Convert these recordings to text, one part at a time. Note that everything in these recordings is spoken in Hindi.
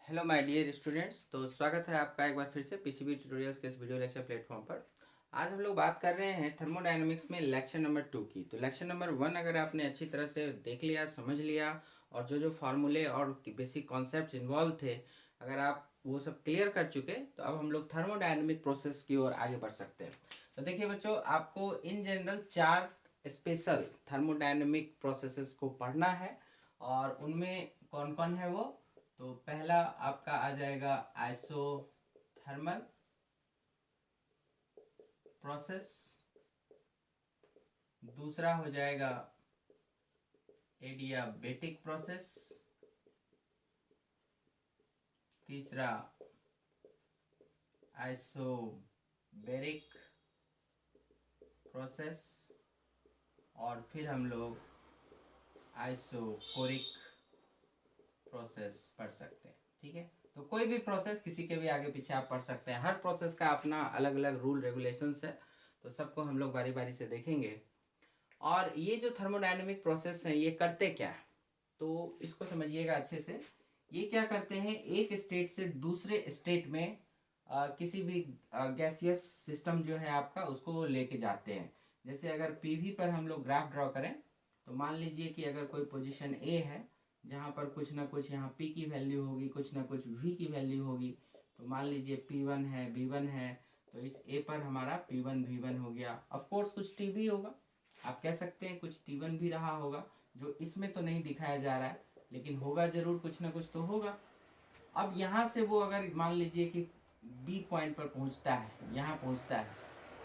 Hello my dear students. तो स्वागत है आपका एक बार फिर से पीसीबी ट्यूटोरियल्स के इस वीडियो लेक्चर प्लेटफॉर्म पर। आज हम लोग बात कर रहे हैं थर्मोडायनामिक्स में लेक्चर नंबर 2 की। तो लेक्चर नंबर 1 अगर आपने अच्छी तरह से देख लिया, समझ लिया और जो जो फार्मूले और बेसिक कॉन्सेप्ट इन्वॉल्व थे, अगर आप वो सब क्लियर कर चुके तो अब हम लोग थर्मोडायनामिक प्रोसेस की ओर आगे बढ़ सकते हैं। तो देखिए बच्चों, आपको in general 4 special thermodynamic processes को पढ़ना है और उनमें कौन कौन है वो। तो पहला आपका आ जाएगा आइसोथर्मल प्रोसेस, दूसरा हो जाएगा एडियाबेटिक प्रोसेस, तीसरा आइसोबेरिक प्रोसेस और फिर हम लोग आइसोकोरिक प्रोसेस पढ़ सकते हैं। ठीक है, तो कोई भी प्रोसेस किसी के भी आगे पीछे आप पढ़ सकते हैं। हर प्रोसेस का अपना अलग अलग रूल रेगुलेशंस है, तो सबको हम लोग बारी बारी से देखेंगे। और ये जो थर्मोडायनेमिक प्रोसेस है ये करते क्या है, तो इसको समझिएगा अच्छे से। ये क्या करते हैं, एक स्टेट से दूसरे स्टेट में किसी भी गैसियस सिस्टम जो है आपका उसको लेके जाते हैं। जैसे अगर पीवी पर हम लोग ग्राफ ड्रॉ करें तो मान लीजिए कि अगर कोई पोजीशन ए है जहाँ पर कुछ ना कुछ यहाँ पी की वैल्यू होगी, कुछ ना कुछ वी की वैल्यू होगी। तो मान लीजिए P1 है, B1 है, तो इस ए पर हमारा P1 V1 हो गया। ऑफ कोर्स कुछ टी भी होगा, आप कह सकते हैं कुछ T1 भी रहा होगा, जो इसमें तो नहीं दिखाया जा रहा है, लेकिन होगा जरूर, कुछ ना कुछ तो होगा। अब यहाँ से वो अगर मान लीजिए कि बी पॉइंट पर पहुँचता है, यहाँ पहुँचता है,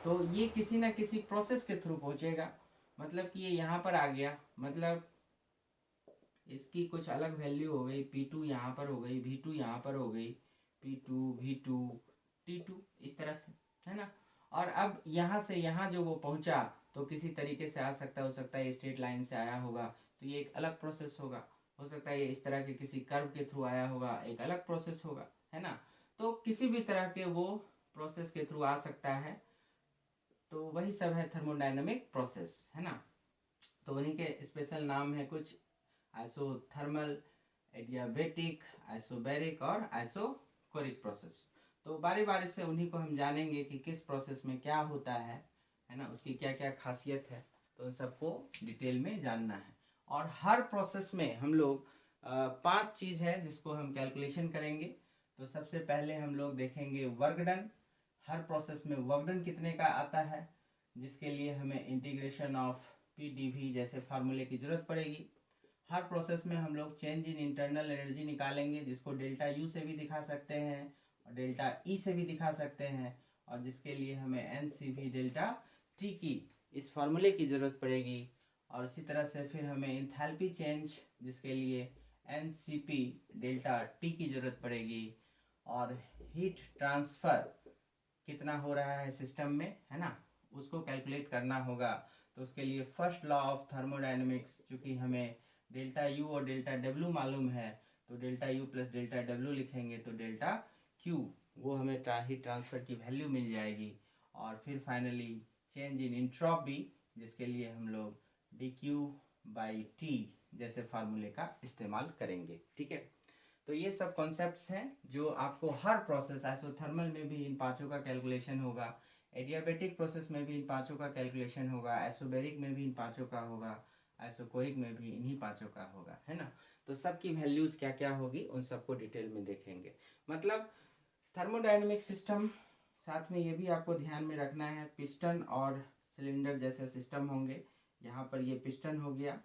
तो ये किसी ना किसी प्रोसेस के थ्रू पहुँचेगा। मतलब कि ये यहाँ पर आ गया, मतलब इसकी कुछ अलग वैल्यू हो गई, P2 यहाँ पर हो गई, V2 यहाँ पर हो गई, P2 V2 T2 इस तरह से, है ना। और अब यहाँ से यहाँ जो वो पहुँचा तो किसी तरीके से आ सकता, हो सकता है स्ट्रेट लाइन से आया होगा तो ये एक अलग प्रोसेस होगा। हो सकता है ये इस तरह के किसी कर्व के थ्रू आया होगा, एक अलग प्रोसेस होगा, है ना। तो किसी भी तरह के वो प्रोसेस के थ्रू आ सकता है, तो वही सब है थर्मोडायनेमिक प्रोसेस, है ना। तो उन्हीं के स्पेशल नाम है कुछ, आइसोथर्मल, एडियाबेटिक, आइसोबैरिक और आइसोकोरिक प्रोसेस। तो बारी बारी से उन्हीं को हम जानेंगे कि किस प्रोसेस में क्या होता है ना, उसकी क्या क्या खासियत है। तो उन सबको डिटेल में जानना है। और हर प्रोसेस में हम लोग 5 चीज़ है जिसको हम कैलकुलेशन करेंगे। तो सबसे पहले हम लोग देखेंगे वर्क डन। हर प्रोसेस में वर्क डन कितने का आता है, जिसके लिए हमें इंटीग्रेशन ऑफ PdV जैसे फार्मूले की जरूरत पड़ेगी। हर प्रोसेस में हम लोग चेंज इन इंटरनल एनर्जी निकालेंगे, जिसको डेल्टा यू से भी दिखा सकते हैं और डेल्टा ई से भी दिखा सकते हैं, और जिसके लिए हमें NCV डेल्टा टी की इस फार्मूले की ज़रूरत पड़ेगी। और इसी तरह से फिर हमें इंथैल्पी चेंज, जिसके लिए NCP डेल्टा टी की ज़रूरत पड़ेगी। और हीट ट्रांसफ़र कितना हो रहा है सिस्टम में, है ना, उसको कैलकुलेट करना होगा। तो उसके लिए फर्स्ट लॉ ऑफ थर्मोडायनेमिक्स, चूँकि हमें डेल्टा यू और डेल्टा डब्ल्यू मालूम है, तो delta U plus delta W लिखेंगे तो डेल्टा क्यू वो हमें हीट ट्रांसफ़र की वैल्यू मिल जाएगी। और फिर फाइनली चेंज इन इंट्रॉपी, जिसके लिए हम लोग dQ/T जैसे फार्मूले का इस्तेमाल करेंगे। ठीक है, तो ये सब कॉन्सेप्ट्स हैं जो आपको हर प्रोसेस, आइसोथर्मल में भी इन पांचों का कैलकुलेशन होगा, एडियाबेटिक प्रोसेस में भी इन पांचों का कैलकुलेशन होगा, आइसोबेरिक में भी इन पांचों का होगा, आइसोकोरिक में भी इन्हीं पांचों का होगा, है ना। तो सबकी वैल्यूज क्या क्या होगी उन सबको डिटेल में देखेंगे। मतलब थर्मोडायनेमिक सिस्टम, साथ में ये भी आपको ध्यान में रखना है, पिस्टन और सिलेंडर जैसे सिस्टम होंगे। यहाँ पर ये पिस्टन हो गया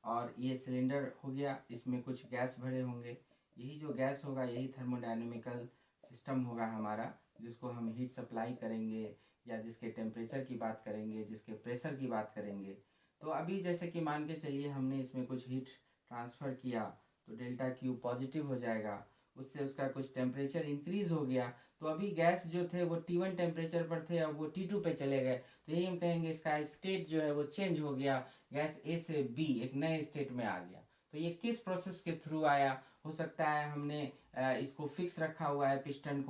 और ये सिलेंडर हो गया, इसमें कुछ गैस भरे होंगे। यही जो गैस होगा यही थर्मोडायनेमिकल सिस्टम होगा हमारा, जिसको हम हीट सप्लाई करेंगे या जिसके टेम्परेचर की बात करेंगे, जिसके प्रेशर की बात करेंगे। तो अभी जैसे कि मान के चलिए हमने इसमें कुछ हीट ट्रांसफ़र किया तो डेल्टा क्यू पॉजिटिव हो जाएगा, उससे उसका कुछ टेम्परेचर इंक्रीज हो गया। तो अभी गैस जो थे वो T1 टेम्परेचर पर थे, अब वो T2 पे चले गए, तो यही हम कहेंगे इसका स्टेट जो है वो चेंज हो गया, गैस ए से बी एक नए स्टेट में आ गया। तो ये किस प्रोसेस के थ्रू आया, हो सकता है हमने इसको फिक्स रखा हुआ है, पिस्टन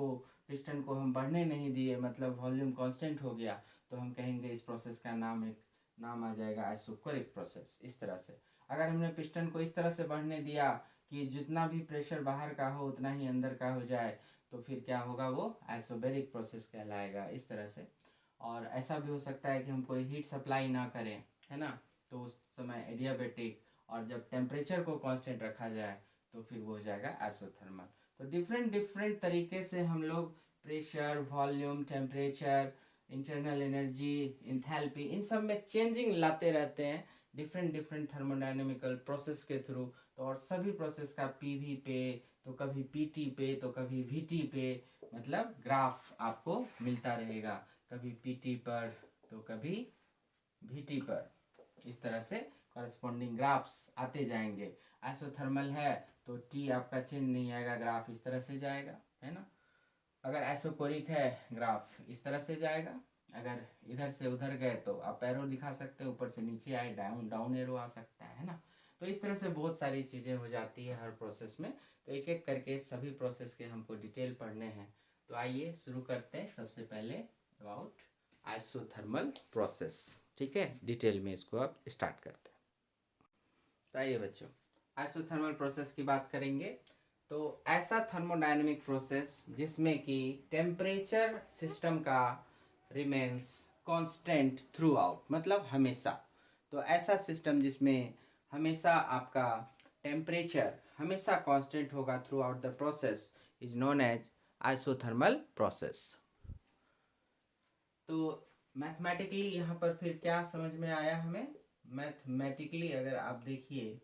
को हम बढ़ने नहीं दिए, मतलब वॉल्यूम कांस्टेंट हो गया, तो हम कहेंगे इस प्रोसेस का नाम आ जाएगा आइसोकोरिक प्रोसेस। इस तरह से अगर हमने पिस्टन को इस तरह से बढ़ने दिया कि जितना भी प्रेशर बाहर का हो उतना ही अंदर का हो जाए, तो फिर क्या होगा, वो आइसोबैरिक प्रोसेस कहलाएगा, इस तरह से। और ऐसा भी हो सकता है कि हम कोई हीट सप्लाई ना करें, है ना, तो उस समय एडियाबेटिक। और जब टेम्परेचर को कांस्टेंट रखा जाए तो फिर वो हो जाएगा आइसोथर्मल। तो डिफरेंट डिफरेंट तरीके से हम लोग pressure, volume, temperature, internal energy, enthalpy, इन सब में चेंजिंग लाते रहते हैं डिफरेंट डिफरेंट थर्मोडायनेमिकल प्रोसेस के थ्रू। तो और सभी प्रोसेस का पीवी पे, तो कभी पीटी पे, तो कभी वीटी पे, मतलब ग्राफ आपको मिलता रहेगा, कभी पीटी पर तो कभी वीटी पर, इस तरह से कॉरेस्पॉन्डिंग ग्राफ्स आते जाएंगे। आइसोथर्मल है तो टी आपका चेंज नहीं आएगा, ग्राफ इस तरह से जाएगा, है ना। अगर आइसोकोरिक है, ग्राफ इस तरह से जाएगा। अगर इधर से उधर गए तो आप एरो दिखा सकते हैं, ऊपर से नीचे आए डाउन डाउन एरो आ सकता है ना। तो इस तरह से बहुत सारी चीज़ें हो जाती है हर प्रोसेस में। तो एक एक करके सभी प्रोसेस के हमको डिटेल पढ़ने हैं। तो आइए शुरू करते हैं सबसे पहले अबाउट आइसोथर्मल प्रोसेस। ठीक है, डिटेल में इसको अब स्टार्ट करते हैं। तो आइए बच्चों, आइसोथर्मल प्रोसेस की बात करेंगे। तो ऐसा थर्मोडायनेमिक प्रोसेस जिसमें कि टेम्परेचर सिस्टम का रिमेन्स कांस्टेंट थ्रू आउट, मतलब हमेशा। तो ऐसा सिस्टम जिसमें हमेशा आपका टेम्परेचर हमेशा कांस्टेंट होगा throughout the process is known as isothermal process. तो मैथमेटिकली यहाँ पर फिर क्या समझ में आया हमें? मैथमेटिकली अगर आप देखिए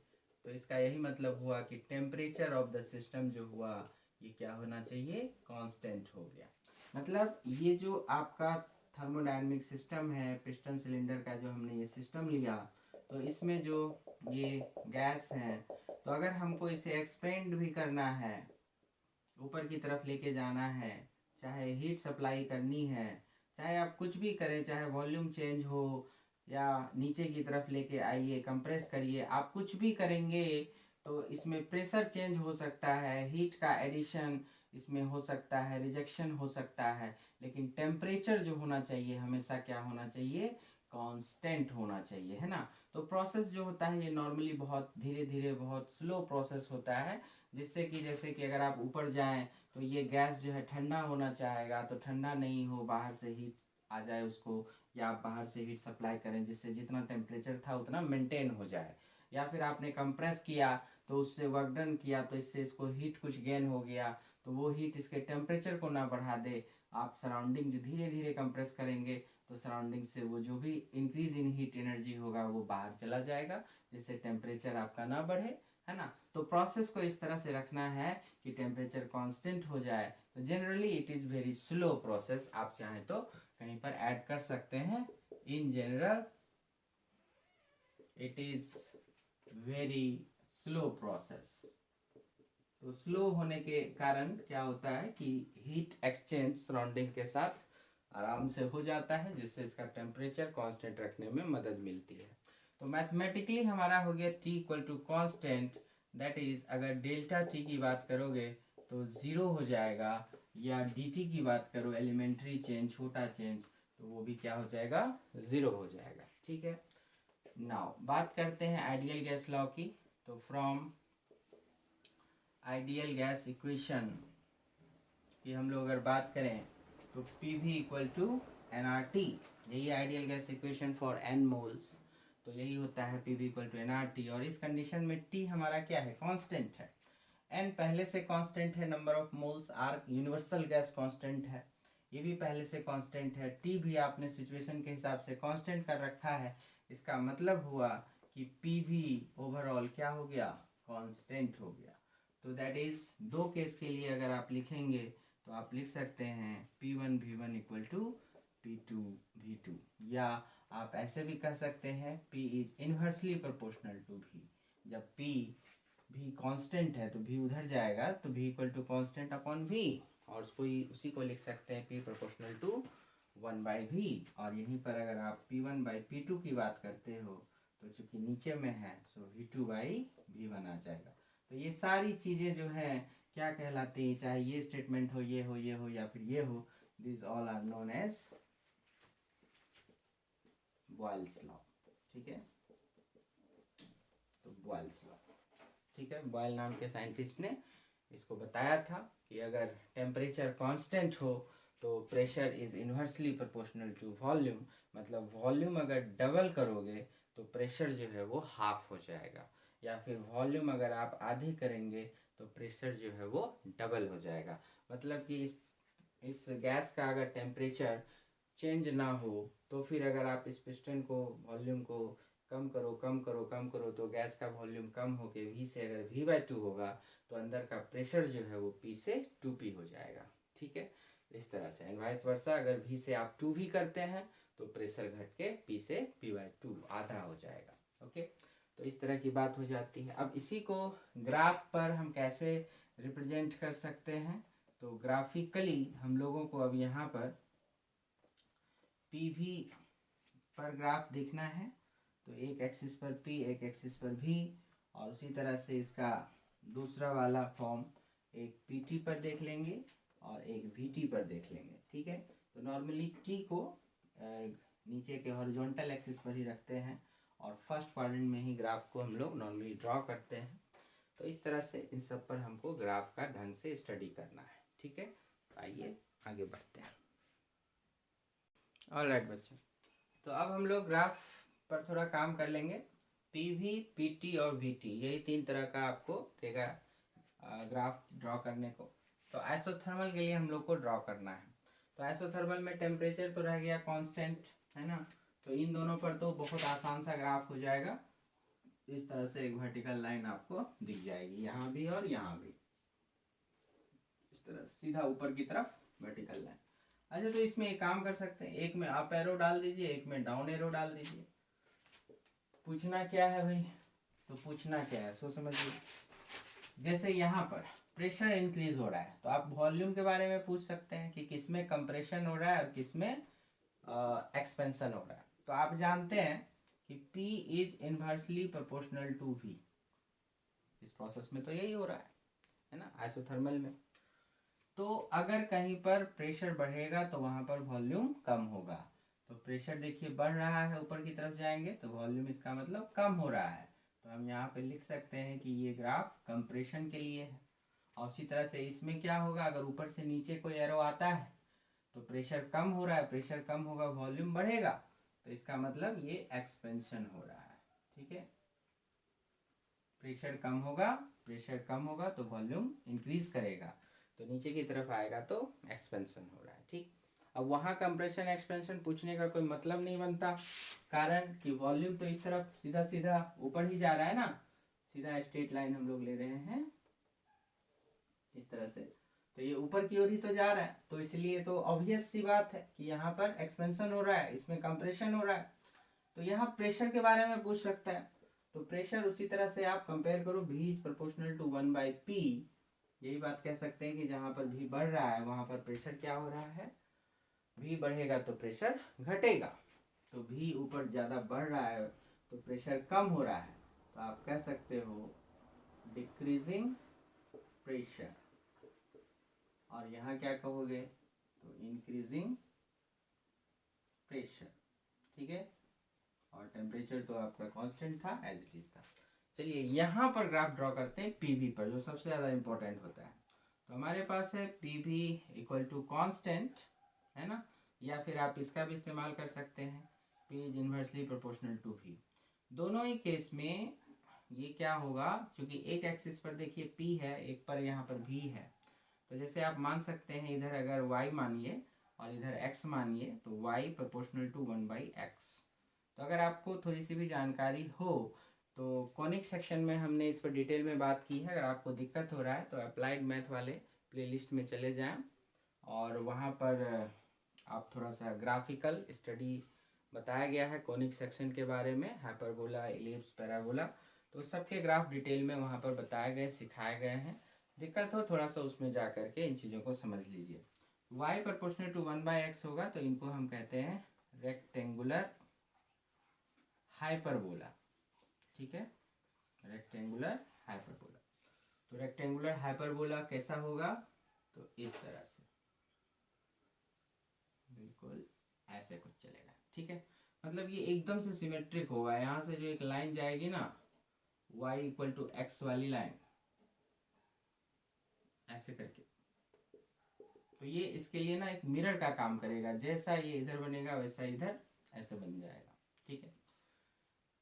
तो इसका यही मतलब हुआ कि टेम्परेचर ऑफ द सिस्टम जो हुआ ये क्या होना चाहिए, कांस्टेंट हो गया। मतलब ये जो आपका थर्मोडायनेमिक सिस्टम है, पिस्टन सिलेंडर का जो हमने ये सिस्टम लिया, तो इसमें जो ये गैस है, तो अगर हमको इसे एक्सपेंड भी करना है, ऊपर की तरफ लेके जाना है, चाहे हीट सप्लाई करनी है, चाहे आप कुछ भी करें, चाहे वॉल्यूम चेंज हो या नीचे की तरफ लेके आइए, कंप्रेस करिए, आप कुछ भी करेंगे तो इसमें प्रेशर चेंज हो सकता है, हीट का एडिशन इसमें हो सकता है, रिजेक्शन हो सकता है, लेकिन टेम्परेचर जो होना चाहिए हमेशा क्या होना चाहिए, कांस्टेंट होना चाहिए, है ना। तो प्रोसेस जो होता है ये नॉर्मली बहुत धीरे धीरे, बहुत स्लो प्रोसेस होता है, जिससे कि जैसे कि अगर आप ऊपर जाएं तो ये गैस जो है ठंडा होना चाहेगा, तो ठंडा नहीं हो, बाहर से हीट आ जाए उसको, या आप बाहर से हीट सप्लाई करें जिससे जितना टेम्परेचर था उतना मेंटेन हो जाए। या फिर आपने कंप्रेस किया तो उससे वर्क डन किया तो इससे इसको हीट कुछ गेन हो गया, तो वो हीट इसके टेम्परेचर को ना बढ़ा दे। आप सराउंडिंग जो धीरे धीरे कंप्रेस करेंगे तो सराउंडिंग से वो जो भी इंक्रीज इन हीट एनर्जी होगा वो बाहर चला जाएगा, जिससे टेम्परेचर आपका ना बढ़े, है ना। तो प्रोसेस को इस तरह से रखना है कि टेम्परेचर कांस्टेंट हो जाए। तो generally it is very slow process. आप चाहें तो कहीं पर ऐड कर सकते हैं, in general it is very slow process. तो स्लो होने के कारण क्या होता है कि हीट एक्सचेंज सराउंडिंग के साथ आराम से हो जाता है, जिससे इसका टेम्परेचर कांस्टेंट रखने में मदद मिलती है। तो मैथमेटिकली हमारा हो गया T equal to constant, that is अगर डेल्टा टी की बात करोगे तो ज़ीरो हो जाएगा, या dt की बात करो एलिमेंट्री चेंज, छोटा चेंज, तो वो भी क्या हो जाएगा, ज़ीरो हो जाएगा। ठीक है, नाउ बात करते हैं आइडियल गैस लॉ की। तो फ्रॉम आइडियल गैस इक्वेशन की हम लोग अगर बात करें तो P V equal to N R T, यही ideal gas equation for N moles. तो यही होता है P V equal to N R T, और इस कंडीशन में टी हमारा क्या है, कांस्टेंट है, एन पहले से कांस्टेंट है, number of moles, R universal gas constant है, ये भी पहले से कांस्टेंट है, टी भी आपने सिचुएशन के हिसाब से कांस्टेंट कर रखा है। इसका मतलब हुआ कि पी वी ओवरऑल क्या हो गया, कांस्टेंट हो गया। तो दैट इज दो केस के लिए अगर आप लिखेंगे तो आप लिख सकते हैं P1 V1 equal to P2 V2, या आप ऐसे भी कह सकते हैं P is inversely proportional to V। जब P भी कांस्टेंट है तो V उधर जाएगा, तो V equal to constant upon V, और उसको उसी को लिख सकते हैं P प्रोपोर्शनल टू 1/V। और यहीं पर अगर आप P1/P2 की बात करते हो तो चूंकि नीचे में है सो V2/V1 आ जाएगा। तो ये सारी चीज़ें जो हैं क्या कहलाती है, चाहे ये स्टेटमेंट हो, ये हो, ये हो, या फिर ये हो, this all are known as Boyle's law. ठीक है, तो बॉयल्स लॉ, ठीक है, बॉयल नाम के साइंटिस्ट ने इसको बताया था कि अगर टेम्परेचर कांस्टेंट हो तो pressure is inversely proportional to volume, मतलब वॉल्यूम अगर डबल करोगे तो प्रेशर जो है वो हाफ हो जाएगा, या फिर वॉल्यूम अगर आप आधी करेंगे तो प्रेशर जो है वो डबल हो जाएगा। मतलब कि इस गैस का अगर टेम्परेचर चेंज ना हो तो फिर अगर आप इस पिस्टन को वॉल्यूम को कम करो कम करो कम करो तो गैस का वॉल्यूम कम होके V से अगर V/2 होगा तो अंदर का प्रेशर जो है वो P से 2P हो जाएगा। ठीक है, इस तरह से एंड वाइस वर्सा, अगर V से आप 2V करते हैं तो प्रेशर घट के P से P/2 आधा हो जाएगा। ओके, तो इस तरह की बात हो जाती है। अब इसी को ग्राफ पर हम कैसे रिप्रेजेंट कर सकते हैं, तो ग्राफिकली हम लोगों को अब यहाँ पर PV पर ग्राफ देखना है, तो एक एक्सिस पर P, एक एक्सिस पर V, और उसी तरह से इसका दूसरा वाला फॉर्म एक PT पर देख लेंगे और एक VT पर देख लेंगे। ठीक है, तो नॉर्मली T को नीचे के हॉरिजॉन्टल एक्सिस पर ही रखते हैं और फर्स्ट क्वाड्रेंट में ही ग्राफ को हम लोग नॉर्मली ड्रॉ करते हैं। तो इस तरह से इन सब पर हमको ग्राफ का ढंग से स्टडी करना है। ठीक है, आइए आगे बढ़ते हैं। ऑलराइट बच्चों, तो अब हम लोग ग्राफ पर थोड़ा काम कर लेंगे। PV, PT और VT, यही तीन तरह का आपको देगा ग्राफ ड्रॉ करने को। तो आइसोथर्मल के लिए हम लोग को ड्रॉ करना है। तो आइसोथर्मल में टेम्परेचर तो रह गया कांस्टेंट, है ना, तो इन दोनों पर तो बहुत आसान सा ग्राफ हो जाएगा। इस तरह से एक वर्टिकल लाइन आपको दिख जाएगी, यहाँ भी और यहाँ भी, इस तरह सीधा ऊपर की तरफ वर्टिकल लाइन। अच्छा, तो इसमें एक काम कर सकते हैं, एक में अप एरो डाल दीजिए, एक में डाउन एरो डाल दीजिए। पूछना क्या है भाई, तो पूछना क्या है सो समझिए। जैसे यहाँ पर प्रेशर इंक्रीज हो रहा है तो आप वॉल्यूम के बारे में पूछ सकते हैं कि किसमें कंप्रेशन हो रहा है और किसमें एक्सपेंशन हो रहा है। तो आप जानते हैं कि P is inversely proportional to V। इस प्रोसेस में तो यही हो रहा है ना, आइसोथर्मल में। तो अगर कहीं पर प्रेशर बढ़ेगा तो वहां पर वॉल्यूम कम होगा। तो प्रेशर देखिए बढ़ रहा है, ऊपर की तरफ जाएंगे तो वॉल्यूम इसका मतलब कम हो रहा है। तो हम यहाँ पे लिख सकते हैं कि ये ग्राफ कंप्रेशन के लिए है। और उसी तरह से इसमें क्या होगा, अगर ऊपर से नीचे कोई एरो आता है तो प्रेशर कम हो रहा है, प्रेशर कम होगा वॉल्यूम बढ़ेगा, तो इसका मतलब ये एक्सपेंशन हो रहा है। ठीक है, प्रेशर कम होगा तो वॉल्यूम इंक्रीज करेगा, तो नीचे की तरफ आएगा तो एक्सपेंशन हो रहा है। ठीक, अब वहाँ कंप्रेशन एक्सपेंशन पूछने का कोई मतलब नहीं बनता, कारण कि वॉल्यूम तो इस तरफ सीधा सीधा ऊपर ही जा रहा है ना, सीधा स्ट्रेट लाइन हम लोग ले रहे हैं इस तरह से, तो ये ऊपर की ओर ही तो जा रहा है, तो इसलिए तो ऑब्वियस सी बात है कि यहाँ पर एक्सपेंशन हो रहा है, इसमें कंप्रेशन हो रहा है। तो यहाँ प्रेशर के बारे में पूछ सकता है, तो प्रेशर उसी तरह से आप कंपेयर करो, V is proportional to 1/P। यही बात कह सकते हैं कि जहाँ पर V बढ़ रहा है वहाँ पर प्रेशर क्या हो रहा है, V बढ़ेगा तो प्रेशर घटेगा। तो V ऊपर ज़्यादा बढ़ रहा है तो प्रेशर कम हो रहा है, तो आप कह सकते हो डिक्रीजिंग प्रेशर। और यहाँ क्या कहोगे, तो इंक्रीजिंग प्रेशर। ठीक है, और टेम्परेचर तो आपका कांस्टेंट था, एज इट इज था। चलिए यहाँ पर ग्राफ ड्रॉ करते हैं PV पर, जो सबसे ज़्यादा इंपॉर्टेंट होता है। तो हमारे पास है PV इक्वल टू कांस्टेंट, है ना, या फिर आप इसका भी इस्तेमाल कर सकते हैं, P is inversely proportional to V। दोनों ही केस में ये क्या होगा, क्योंकि एक एक्सिस पर देखिए P है, एक पर यहाँ पर V है, तो जैसे आप मान सकते हैं इधर अगर y मानिए और इधर x मानिए तो y प्रोपोर्शनल टू 1/x। तो अगर आपको थोड़ी सी भी जानकारी हो तो कॉनिक सेक्शन में हमने इस पर डिटेल में बात की है। अगर आपको दिक्कत हो रहा है तो अप्लाइड मैथ वाले प्लेलिस्ट में चले जाएं और वहाँ पर आप थोड़ा सा ग्राफिकल स्टडी बताया गया है कॉनिक सेक्शन के बारे में, हाइपरबोला, इलिप्स, पैराबोला, तो सबके ग्राफ डिटेल में वहाँ पर बताए गए, सिखाए गए हैं। दिक्कत हो थोड़ा सा उसमें जा करके इन चीज़ों को समझ लीजिए। y प्रोपोर्शनल टू 1/x होगा तो इनको हम कहते हैं रेक्टेंगुलर हाइपरबोला। ठीक है, रेक्टेंगुलर हाइपरबोला। तो रेक्टेंगुलर हाइपरबोला कैसा होगा, तो इस तरह से बिल्कुल ऐसे कुछ चलेगा। ठीक है, मतलब ये एकदम से सिमेट्रिक होगा, यहाँ से जो एक लाइन जाएगी ना y इक्वल टू एक्स वाली लाइन ऐसे करके, तो ये इसके लिए ना एक मिरर का काम करेगा, जैसा ये इधर बनेगा वैसा इधर ऐसे बन जाएगा। ठीक है,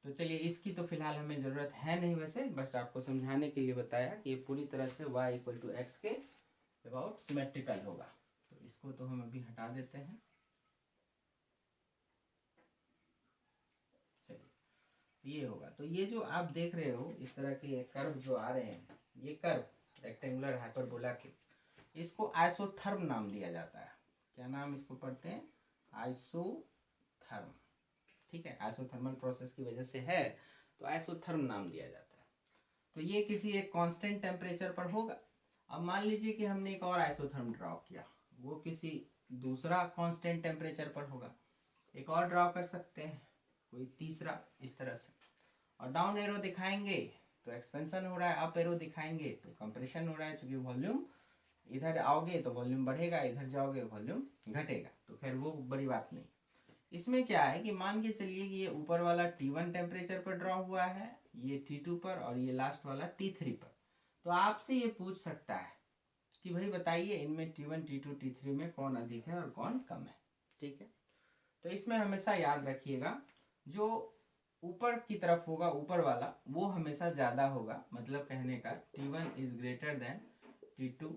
तो चलिए इसकी तो फिलहाल हमें ज़रूरत है नहीं, वैसे बस आपको समझाने के लिए बताया कि ये पूरी तरह से y इक्वल टू एक्स के अबाउट सिमेट्रिकल होगा। तो इसको तो हम अभी हटा देते हैं। चलिए ये होगा, तो ये जो आप देख रहे हो इस तरह के कर्व जो आ रहे हैं, ये कर्व रेक्टेंगुलर हाइपरबोला के, इसको आइसोथर्म नाम दिया जाता है। क्या नाम इसको पढ़ते हैं? आइसोथर्म। ठीक है, आइसोथर्मल प्रोसेस की वजह से है तो आइसोथर्म नाम दिया जाता है। तो ये किसी एक कांस्टेंट टेम्परेचर पर होगा। अब मान लीजिए कि हमने एक और आइसोथर्म ड्रॉ किया, वो किसी दूसरा कांस्टेंट टेम्परेचर पर होगा। एक और ड्रॉ कर सकते हैं, कोई तीसरा, इस तरह से। और डाउन एरो दिखाएंगे तो एक्सपेंशन हो रहा है, अप एरो दिखाएंगे तो कंप्रेशन हो रहा है, चूंकि वॉल्यूम इधर आओगे तो वॉल्यूम बढ़ेगा, इधर जाओगे वॉल्यूम घटेगा। तो खैर वो बड़ी बात नहीं। इसमें क्या है कि मान के चलिए कि ये ऊपर वाला T1 टेम्परेचर पर ड्रॉ हुआ है, ये T2 पर, और ये लास्ट वाला T3 पर। तो आपसे ये पूछ सकता है कि भाई बताइए इनमें T1, T2, T3 में कौन अधिक है और कौन कम है। ठीक है, तो इसमें हमेशा याद रखिएगा जो ऊपर की तरफ होगा, ऊपर वाला, वो हमेशा ज़्यादा होगा। मतलब कहने का T1 is greater than T2,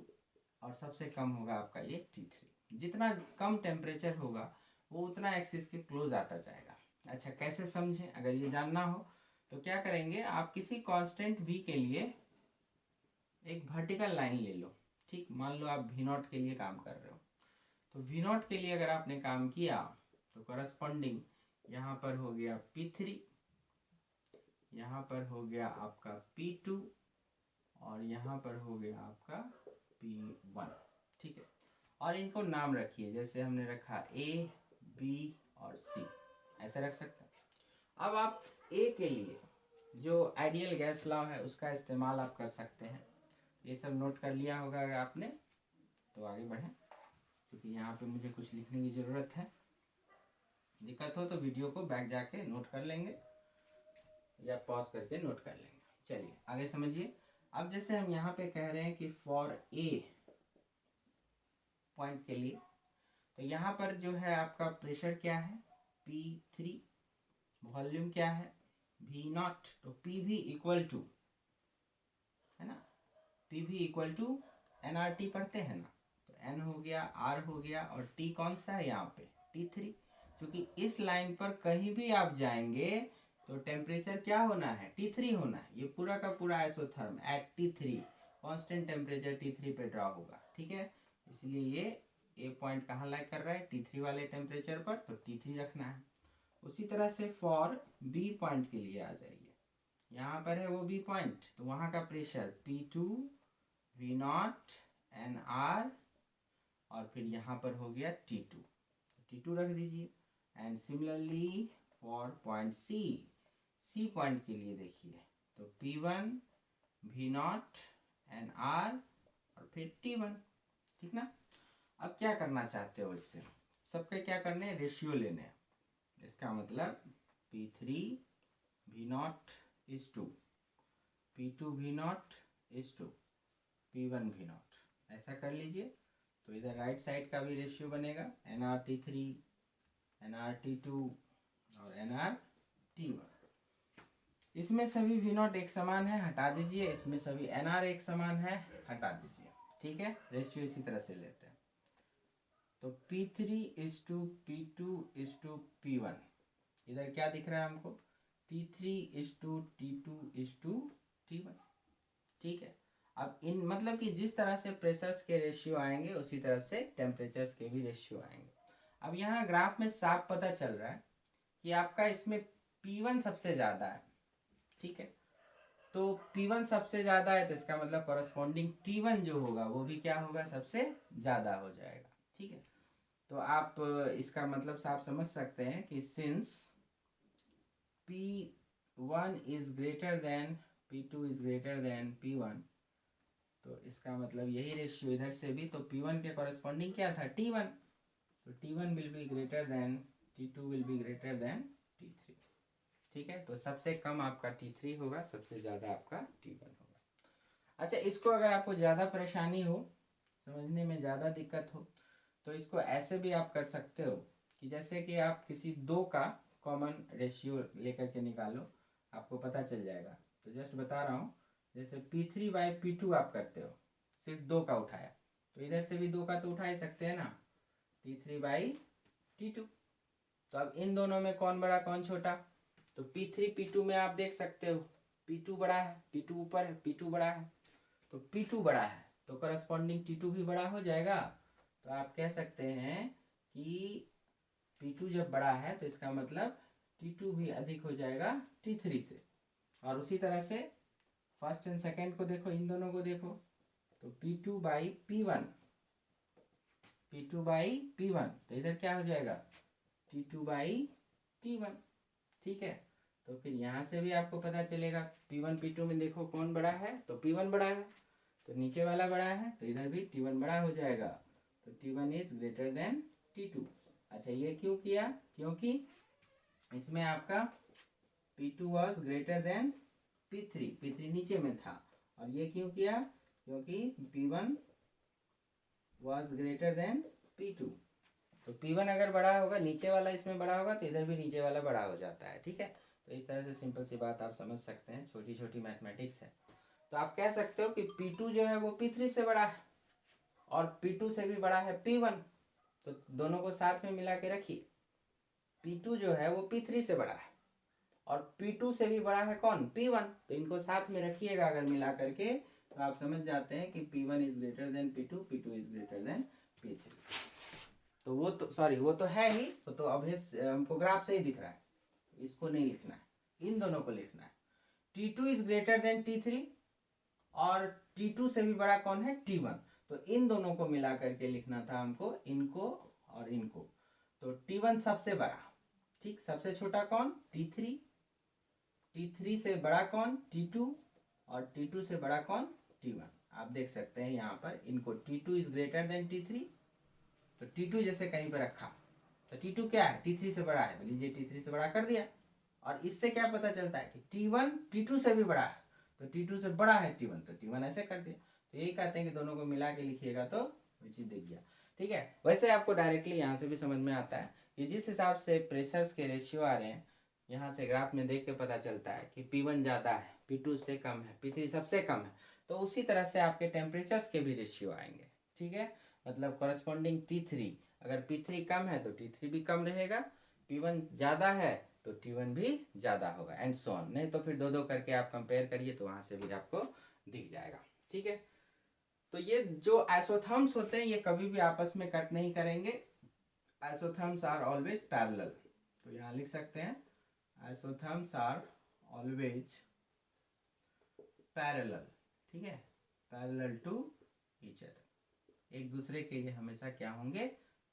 और सबसे कम होगा आपका ये T3। जितना कम टेम्परेचर होगा वो उतना एक्सिस के क्लोज आता जाएगा। अच्छा, कैसे समझें? अगर ये जानना हो तो क्या करेंगे, आप किसी कांस्टेंट v के लिए एक वर्टिकल लाइन ले लो। ठीक, मान लो आप v0 के लिए काम कर रहे हो, तो v0 के लिए अगर आपने काम किया तो करस्पॉन्डिंग यहाँ पर हो गया P3, यहाँ पर हो गया आपका P2, और यहाँ पर हो गया आपका P1। ठीक है, और इनको नाम रखिए, जैसे हमने रखा A, B और C, ऐसे रख सकते हैं। अब आप A के लिए जो आइडियल गैस लॉ है उसका इस्तेमाल आप कर सकते हैं। ये सब नोट कर लिया होगा अगर आपने, तो आगे बढ़ें, क्योंकि यहाँ पे मुझे कुछ लिखने की ज़रूरत है। दिक्कत हो तो वीडियो को बैक जाके नोट कर लेंगे या पॉज करके नोट कर लेंगे। चलिए आगे समझिए। अब जैसे हम यहाँ पे कह रहे हैं कि फॉर A पॉइंट के लिए, तो यहाँ पर जो है आपका प्रेशर क्या है, P3, वॉल्यूम क्या है, V0, तो PV इक्वल टू, है ना, PV इक्वल टू nRT पढ़ते हैं ना, तो N हो गया, R हो गया, और T कौन सा है यहाँ पे, T3। क्योंकि इस लाइन पर कहीं भी आप जाएंगे तो टेम्परेचर क्या होना है, T3 होना है। ये पूरा का पूरा isotherm eight T3, constant temperature T3 पे ड्रॉ होगा। ठीक है, इसलिए ये ए पॉइंट कहाँ लाइक कर रहा है, T3 वाले टेम्परेचर पर, तो T3 रखना है। उसी तरह से फॉर बी पॉइंट के लिए आ जाइए, यहाँ पर है वो बी पॉइंट, तो वहाँ का प्रेशर P2, V0, NR, और फिर यहाँ पर हो गया T2, T2 रख दीजिए। And similarly for point C point के लिए देखिए, तो P1, V0, NR, और फिर T1। ठीक ना। अब क्या करना चाहते हो इससे, सबके क्या करने हैं, रेशियो लेने हैं। इसका मतलब P3 V0 is to P2 V0 is to P1 V0, ऐसा कर लीजिए। तो इधर राइट साइड का भी रेशियो बनेगा, nRT3, nRT2 और nRT1। इसमें सभी V0 एक समान है, हटा दीजिए। इसमें सभी NR एक समान है, हटा दीजिए। ठीक है, रेशियो इसी तरह से लेते हैं। तो P3 is to P2 is to P1, इधर क्या दिख रहा है हमको, T3 is to T2 is to T1। ठीक है, अब इन मतलब कि जिस तरह से प्रेशर्स के रेशियो आएंगे उसी तरह से टेम्परेचर्स के भी रेशियो आएंगे। अब यहाँ ग्राफ में साफ पता चल रहा है कि आपका इसमें P1 सबसे ज़्यादा है। ठीक है, तो P1 सबसे ज़्यादा है तो इसका मतलब कॉरस्पॉन्डिंग T1 जो होगा वो भी क्या होगा, सबसे ज़्यादा हो जाएगा। ठीक है, तो आप इसका मतलब साफ समझ सकते हैं कि since P1 is greater than P2 is greater than P1, तो इसका मतलब यही रेशियो इधर से भी, तो P1 के कॉरस्पॉन्डिंग क्या था, T1, तो T1 will be greater than T2 will be greater than T3। ठीक है, तो सबसे कम आपका T3 होगा, सबसे ज़्यादा आपका T1 होगा। अच्छा, इसको अगर आपको ज़्यादा परेशानी हो, समझने में ज़्यादा दिक्कत हो, तो इसको ऐसे भी आप कर सकते हो कि जैसे कि आप किसी दो का कॉमन रेशियो लेकर के निकालो, आपको पता चल जाएगा। तो जस्ट बता रहा हूँ, जैसे P3/P2 आप करते हो, सिर्फ दो का उठाया, तो इधर से भी दो का तो उठा ही सकते हैं ना, T3/T2। तो अब इन दोनों में कौन बड़ा कौन छोटा, तो P3/P2 में आप देख सकते हो P2 बड़ा है, P2 ऊपर है, P2 बड़ा है, तो P2 बड़ा है तो करस्पॉन्डिंग T2 भी बड़ा हो जाएगा। तो आप कह सकते हैं कि P2 जब बड़ा है तो इसका मतलब T2 भी अधिक हो जाएगा T3 से। और उसी तरह से फर्स्ट एंड सेकंड को देखो, इन दोनों को देखो, तो P2/P1, P2/P1, तो इधर क्या हो जाएगा T2/T1। ठीक है, तो फिर यहाँ से भी आपको पता चलेगा P1/P2 में देखो कौन बड़ा है, तो P1 बड़ा है, तो नीचे वाला बड़ा है, तो इधर भी T1 बड़ा हो जाएगा, तो T1 is greater than T2। अच्छा, ये क्यों किया, क्योंकि इसमें आपका P2 was greater than P3, P3 नीचे में था। और ये क्यों किया, क्योंकि P1 was greater than P2। तो P1 अगर बड़ा होगा, नीचे वाला इसमें बड़ा होगा, तो इधर भी नीचे वाला बड़ा हो जाता है। ठीक है, तो इस तरह से सिंपल सी बात आप समझ सकते हैं, छोटी छोटी मैथमेटिक्स है। तो आप कह सकते हो कि P2 जो है वो P3 से बड़ा है और P2 से भी बड़ा है P1, तो दोनों को साथ में मिला के रखिए। P2 जो है वो P3 से बड़ा है और P2 से भी बड़ा है कौन, P1, तो इनको साथ में रखिएगा अगर मिला करके, तो आप समझ जाते हैं कि P1 is greater than P2, P2 is greater than P3। तो वो तो सॉरी, वो तो है ही, वो तो ऑब्वियस हमको ग्राफ से ही दिख रहा है, इसको नहीं लिखना है, इन दोनों को लिखना है। T2 is greater than T3 और T2 से भी बड़ा कौन है, T1, तो इन दोनों को मिला करके लिखना था हमको, इनको और इनको। तो T1 सबसे बड़ा, ठीक, सबसे छोटा कौन, T3, T3 से बड़ा कौन, T2, और T2 से बड़ा कौन, T1। आप देख सकते हैं यहाँ पर इनको T2 is greater than T3, तो T2 जैसे कहीं पर रखा, तो T2 क्या है, T3 से बड़ा है, तो लीजिए T3 से बड़ा कर दिया। और इससे क्या पता चलता है कि T1 T2 से भी बड़ा है, तो T2 से बड़ा है T1, तो T1 ऐसे कर दिया। तो यही कहते हैं कि दोनों को मिला के लिखिएगा तो वो चीज़ दिख गया। ठीक है, वैसे आपको डायरेक्टली यहाँ से भी समझ में आता है कि जिस हिसाब से प्रेशर्स के रेशियो आ रहे हैं, यहाँ से ग्राफ में देख के पता चलता है कि P1 ज़्यादा है, P2 से कम है, P3 सबसे कम है, तो उसी तरह से आपके टेम्परेचर्स के भी रेशियो आएंगे। ठीक है, मतलब कॉरस्पॉन्डिंग T3, अगर P3 कम है तो T3 भी कम रहेगा, P1 ज़्यादा है तो T1 भी ज़्यादा होगा, एंड सो ऑन। नहीं तो फिर दो दो करके आप कंपेयर करिए तो वहाँ से भी आपको दिख जाएगा। ठीक है, तो ये जो आइसोथर्म्स होते हैं ये कभी भी आपस में कट नहीं करेंगे, आइसोथर्म्स आर ऑलवेज पैरेलल। तो यहाँ लिख सकते हैं आइसोथर्म्स आर ऑलवेज पैरेलल। ठीक है, पैरेलल टू ईच अदर, एक दूसरे के लिए हमेशा क्या होंगे,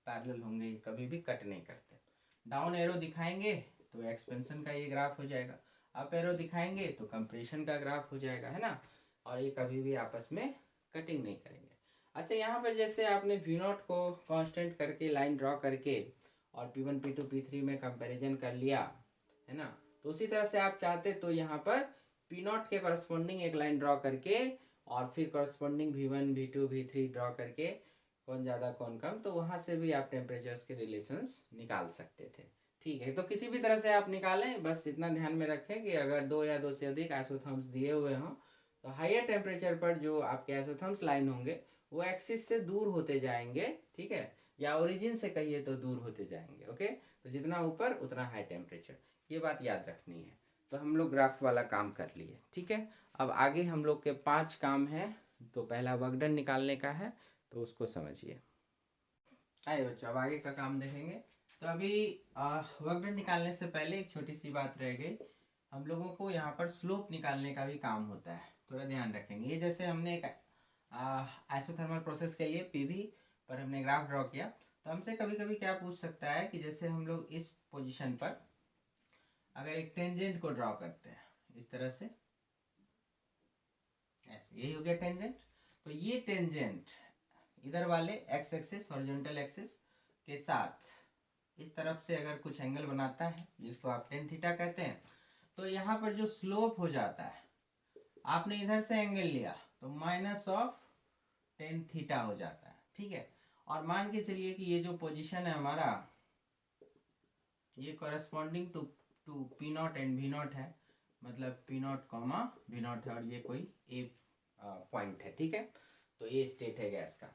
पैरेलल होंगे, कभी भी कट नहीं करते। डाउन एरो दिखाएंगे तो एक्सपेंशन का ये ग्राफ हो जाएगा, अप एरो दिखाएंगे तो कंप्रेशन का ग्राफ हो जाएगा, है ना, और ये कभी भी आपस में कटिंग नहीं करेंगे। अच्छा, यहाँ पर जैसे आपने V0 को कांस्टेंट करके लाइन ड्रॉ करके और P1 P2 P3 में कंपैरिजन कर लिया, है ना, तो उसी तरह से आप चाहते तो यहाँ पर P0 के करस्पॉन्डिंग एक लाइन ड्रॉ करके और फिर corresponding V1 V2 V3 draw करके कौन ज़्यादा कौन कम, तो वहाँ से भी आप टेम्परेचर्स के रिलेशंस निकाल सकते थे। ठीक है, तो किसी भी तरह से आप निकालें, बस इतना ध्यान में रखें कि अगर दो या दो से अधिक आइसोथर्म्स दिए हुए हों तो हायर टेम्परेचर पर जो आपके आइसोथर्म्स लाइन होंगे वो एक्सिस से दूर होते जाएंगे। ठीक है, या ओरिजिन से कहिए तो दूर होते जाएंगे। ओके, तो जितना ऊपर उतना हाई टेम्परेचर, ये बात याद रखनी है। तो हम लोग ग्राफ वाला काम कर लिए। ठीक है, अब आगे हम लोग के 5 काम हैं। तो पहला वर्क डन निकालने का है, तो उसको समझिए। आइए बच्चों, अब आगे का काम देखेंगे। तो अभी वर्क डन निकालने से पहले एक छोटी सी बात रह गई, हम लोगों को यहाँ पर स्लोप निकालने का भी काम होता है, थोड़ा ध्यान रखेंगे। ये जैसे हमने एक आइसोथर्मल प्रोसेस के लिए पीवी पर हमने ग्राफ ड्रॉ किया, तो हमसे कभी कभी क्या पूछ सकता है कि जैसे हम लोग इस पोजीशन पर अगर एक टेंजेंट को ड्रॉ करते हैं इस तरह से, ऐसे, यही हो गया टेंजेंट। तो ये टेंजेंट इधर वाले एक्स एक्सिस हॉरिजॉन्टल एक्सिस के साथ इस तरफ से अगर कुछ एंगल बनाता है जिसको आप टेन थीटा कहते हैं, तो यहाँ पर जो स्लोप हो जाता है, आपने इधर से एंगल लिया तो माइनस ऑफ टेन थीटा हो जाता है, ठीक है। और मान के चलिए कि ये जो पोजीशन है हमारा, ये corresponding to two P naught and V naught है, मतलब P naught comma V naught है, और ये कोई ए पॉइंट है, ठीक है। तो ये स्टेट है गैस का।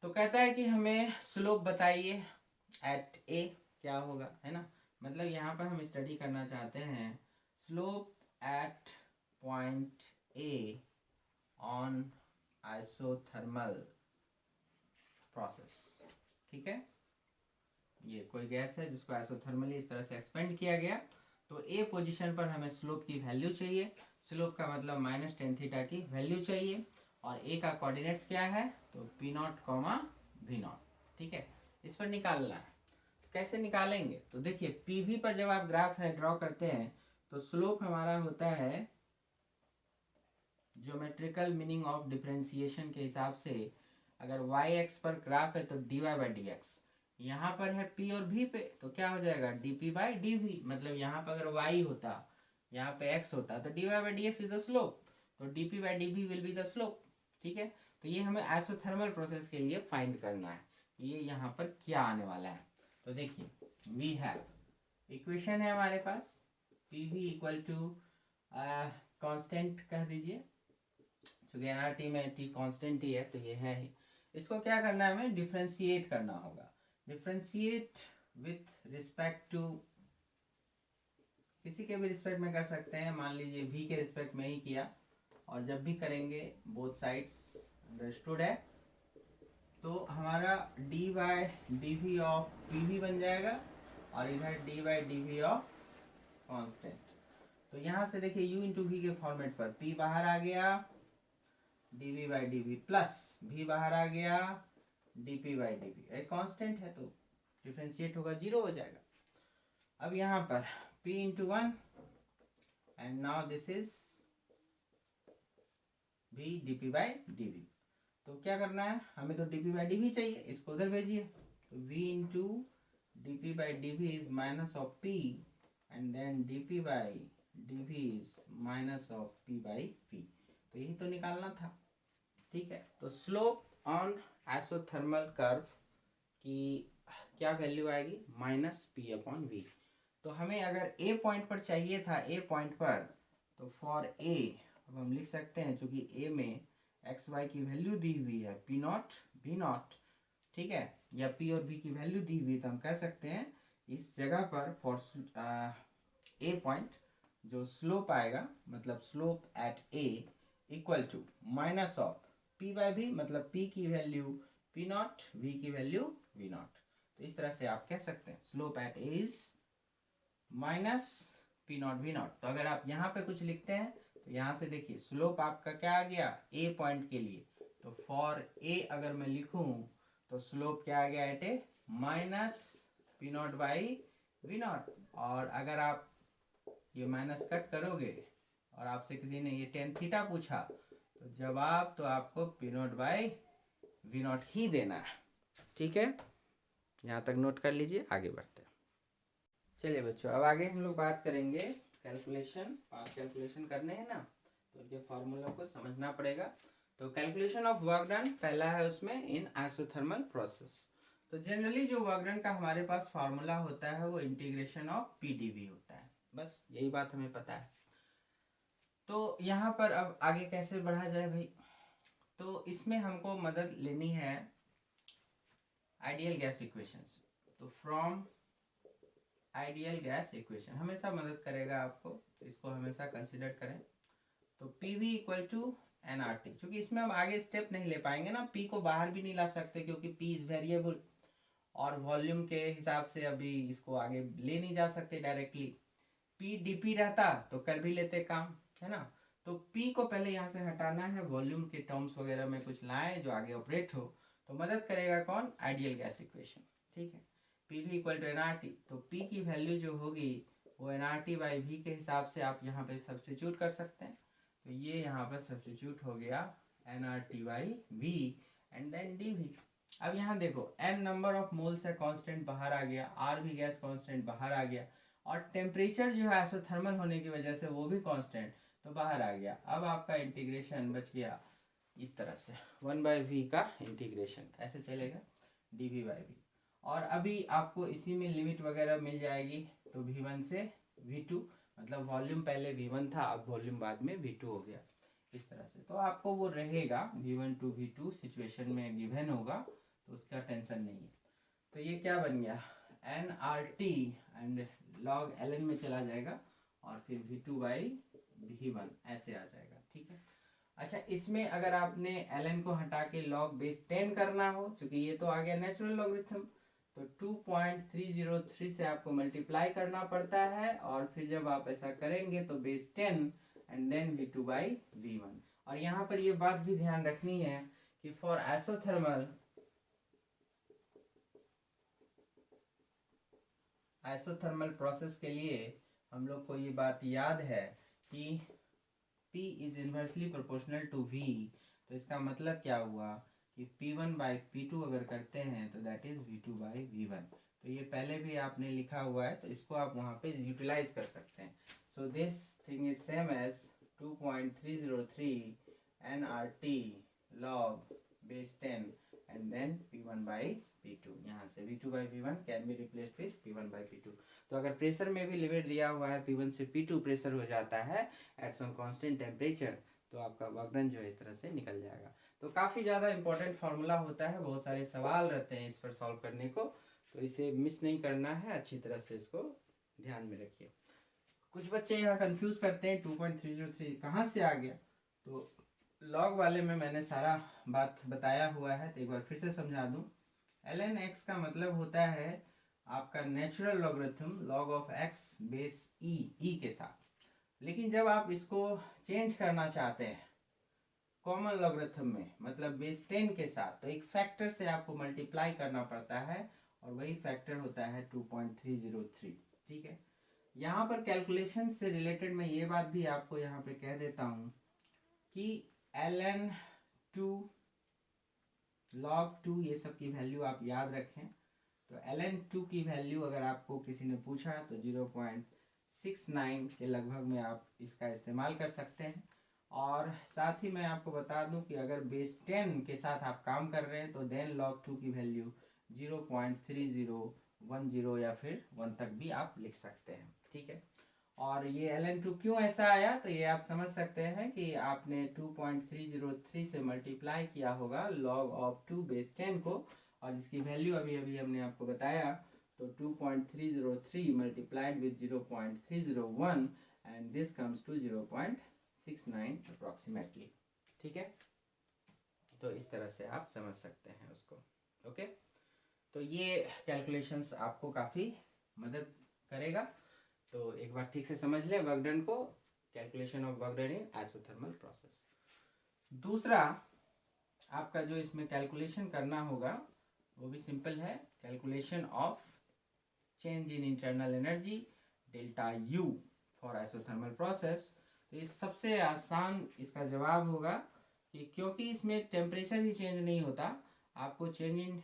तो कहता है कि हमें स्लोप बताइए एट ए, क्या होगा, है ना। मतलब यहाँ पर हम स्टडी करना चाहते हैं slope eight point A on isothermal process, ठीक है। ये कोई गैस है जिसको आइसोथर्मली इस तरह से एक्सपेंड किया गया। तो ए पोजीशन पर हमें स्लोप की वैल्यू चाहिए, स्लोप का मतलब माइनस टेन थीटा की वैल्यू चाहिए, और ए का कोऑर्डिनेट्स क्या है, तो P naught comma V naught, ठीक है। इस पर निकालना है। तो कैसे निकालेंगे, तो देखिए पीवी पर जब आप ग्राफ है ड्रॉ करते हैं तो स्लोप हमारा होता है ज्योमेट्रिकल मीनिंग ऑफ डिफरेंशिएशन के हिसाब से, अगर वाई एक्स पर ग्राफ है तो D Y by D X, यहाँ पर है पी और भी पे तो क्या हो जाएगा D P by D V, मतलब यहाँ पर अगर वाई होता, यहाँ पे एक्स होता, तो D Y by D X is the slope, तो D P by D V will be the slope, ठीक है। तो ये हमें आइसोथर्मल प्रोसेस के लिए फाइंड करना है, ये यहाँ पर क्या आने वाला है। तो देखिए वी हैव इक्वेशन है हमारे पास, P V equal to constant कह दीजिए, चूंकि एनआरटी में टी कांस्टेंट ही है तो ये है ही। इसको क्या करना है, हमें डिफ्रेंशिएट करना होगा, डिफ्रेंशिएट विथ रिस्पेक्ट टू, किसी के भी रिस्पेक्ट में कर सकते हैं, मान लीजिए v के रिस्पेक्ट में ही किया, और जब भी करेंगे बोथ साइड्स अंडरस्टूड है, तो हमारा D by D V of P V बन जाएगा, और इधर D by D V of constant. तो यहाँ से देखिए u इंटू वी के फॉर्मेट पर p बाहर आ गया, dv by D V plus v बाहर आ गया, dp बाई डी वी, एक कॉन्स्टेंट है तो डिफ्रेंशिएट होगा, जीरो हो जाएगा। अब यहाँ पर p into one and now this is v dp by D V. तो क्या करना है, हमें तो dp बाई डी वी चाहिए, इसको उधर भेजिए, तो v into dp by D V is minus of p and then dp by D V is minus of p by v। तो यही तो निकालना था, ठीक है। तो स्लोप ऑन आइसोथर्मल कर्व की क्या वैल्यू आएगी, माइनस पी अपॉन वी। तो हमें अगर ए पॉइंट पर चाहिए था, ए पॉइंट पर, तो फॉर ए अब हम लिख सकते हैं, चूंकि ए में एक्स वाई की वैल्यू दी हुई है पी नॉट वी नॉट, ठीक है, या पी और वी की वैल्यू दी हुई, तो हम कह सकते हैं इस जगह पर फॉर ए पॉइंट जो स्लोप आएगा, मतलब slope at A equal to minus of P by V, मतलब पी की वैल्यू पी नॉट, वी की वैल्यू वी नॉट। तो इस तरह से आप कह सकते हैं slope at A is minus P naught V naught. तो अगर आप यहाँ पे कुछ लिखते हैं तो यहाँ से देखिए स्लोप आपका क्या आ गया ए पॉइंट के लिए, तो फॉर ए अगर मैं लिखूं तो स्लोप क्या आ गया at A, minus P naught by V naught. और अगर आप ये माइनस कट करोगे और आपसे किसी ने ये टेन थीटा पूछा, तो जवाब तो आपको P naught by V naught ही देना है, ठीक है। यहाँ तक नोट कर लीजिए, आगे बढ़ते हैं। चलिए बच्चों, अब आगे हम लोग बात करेंगे कैलकुलेशन, पार्ट कैलकुलेशन करने हैं ना, तो उनके फॉर्मूला को समझना पड़ेगा। तो कैलकुलेशन ऑफ वर्क डन पहला है उसमें इन आइसोथर्मल प्रोसेस। तो जनरली जो वर्क डन का हमारे पास फार्मूला होता है वो integration of P D V होता है, बस यही बात हमें पता है। तो यहाँ पर अब आगे कैसे बढ़ा जाए भाई, तो इसमें हमको मदद लेनी है आइडियल गैस इक्वेशन से। तो फ्रॉम आइडियल गैस इक्वेशन हमेशा मदद करेगा आपको, तो इसको हमेशा कंसिडर करें। तो P V equal to N R T, चूंकि इसमें हम आगे स्टेप नहीं ले पाएंगे ना, पी को बाहर भी नहीं ला सकते क्योंकि पी इज वेरिएबल, और वॉल्यूम के हिसाब से अभी इसको आगे ले नहीं जा सकते डायरेक्टली। पी डी पी रहता तो कर भी लेते काम, है ना। तो P को पहले यहाँ से हटाना है, वॉल्यूम के टर्म्स वगैरह में कुछ लाए जो आगे ऑपरेट हो, तो मदद करेगा कौन, आइडियल गैस इक्वेशन, ठीक है। P V equal to N R T, तो P की वैल्यू जो होगी वो N R T by V के हिसाब से आप यहाँ पे सब्सटीट्यूट कर सकते हैं। तो ये यहाँ पर सब्सटीट्यूट हो गया N R T by V and then D V. अब यहाँ देखो n नंबर ऑफ मोल्स है, कांस्टेंट बाहर आ गया, r भी गैस कांस्टेंट बाहर आ गया, और टेम्परेचर जो है आइसोथर्मल होने की वजह से वो भी कांस्टेंट, तो बाहर आ गया। अब आपका इंटीग्रेशन बच गया इस तरह से 1/v का इंटीग्रेशन ऐसे चलेगा dv/v। और अभी आपको इसी में लिमिट वगैरह मिल जाएगी, तो v1 से v2, मतलब वॉल्यूम पहले v1 था, अब वॉल्यूम बाद में v2 हो गया इस तरह से। तो आपको वो रहेगा v1 to v2 सिचुएशन में गिवन होगा, तो उसका टेंशन नहीं है। तो ये क्या बन गया nRT एंड log ln में चला जाएगा और फिर v2/v1 ऐसे आ जाएगा, ठीक है। अच्छा, इसमें अगर आपने ln को हटा के log बेस 10 करना हो, चूंकि ये तो आ गया नेचुरल लॉगरिथम, तो 2.303 से आपको मल्टीप्लाई करना पड़ता है, और फिर जब आप ऐसा करेंगे तो बेस 10 एंड देन v2/v1। और यहाँ पर ये बात भी ध्यान रखनी है कि फॉर आइसोथर्मल प्रोसेस के लिए हम लोग को ये बात याद है कि P is inversely proportional to V। तो इसका मतलब क्या हुआ कि P1/P2 अगर करते हैं तो दैट इज V2/V1। तो ये पहले भी आपने लिखा हुआ है, तो इसको आप वहाँ पे यूटिलाइज कर सकते हैं। So this thing is same as 2.303 nRT log base 10 and then P1/P2। यहाँ से V2/V1 can be replaced with P1/P2। तो अगर प्रेशर में भी लिमिट दिया हुआ है P1 से P2 प्रेशर हो जाता है एट सम कांस्टेंट टेम्परेचर, तो आपका वर्क डन जो है इस तरह से निकल जाएगा। तो काफ़ी ज़्यादा इंपॉर्टेंट फार्मूला होता है, बहुत सारे सवाल रहते हैं इस पर सॉल्व करने को, तो इसे मिस नहीं करना है, अच्छी तरह से इसको ध्यान में रखिए। कुछ बच्चे यहाँ कंफ्यूज करते हैं 2.303 कहाँ से आ गया, तो लॉग वाले में मैंने सारा बात बताया हुआ है, तो एक बार फिर से समझा दूं। ln x का मतलब होता है आपका natural logarithm log of x base e के साथ। लेकिन जब आप इसको चेंज करना चाहते हैं कॉमन लॉगरिथम में, मतलब बेस 10 के साथ, तो एक फैक्टर से आपको मल्टीप्लाई करना पड़ता है, और वही फैक्टर होता है 2.303, ठीक है। यहाँ पर कैलकुलेशन से रिलेटेड मैं ये बात भी आपको यहाँ पे कह देता हूँ कि ln2 log2 ये सब की वैल्यू आप याद रखें। तो ln2 की वैल्यू अगर आपको किसी ने पूछा तो 0.69 के लगभग में आप इसका इस्तेमाल कर सकते हैं। और साथ ही मैं आपको बता दूं कि अगर बेस 10 के साथ आप काम कर रहे हैं तो देन log2 की वैल्यू 0.3010 या फिर 1 तक भी आप लिख सकते हैं, ठीक है। और ये ln2 क्यों ऐसा आया, तो ये आप समझ सकते हैं कि आपने 2.303 से मल्टीप्लाई किया होगा log ऑफ 2 बेस 10 को, और जिसकी वैल्यू अभी अभी हमने आपको बताया, तो 2.303 multiplied with 0.301 and this comes to 0.69 approximately, ठीक है। तो इस तरह से आप समझ सकते हैं उसको, ओके। तो ये कैलकुलेशंस आपको काफ़ी मदद करेगा, तो एक बार ठीक से समझ लें वर्क डन को, calculation of work done in isothermal process. दूसरा आपका जो इसमें कैलकुलेशन करना होगा वो भी सिंपल है, calculation of change in internal energy delta you for isothermal process. तो इस सबसे आसान इसका जवाब होगा कि क्योंकि इसमें टेम्परेचर ही चेंज नहीं होता, आपको चेंज इन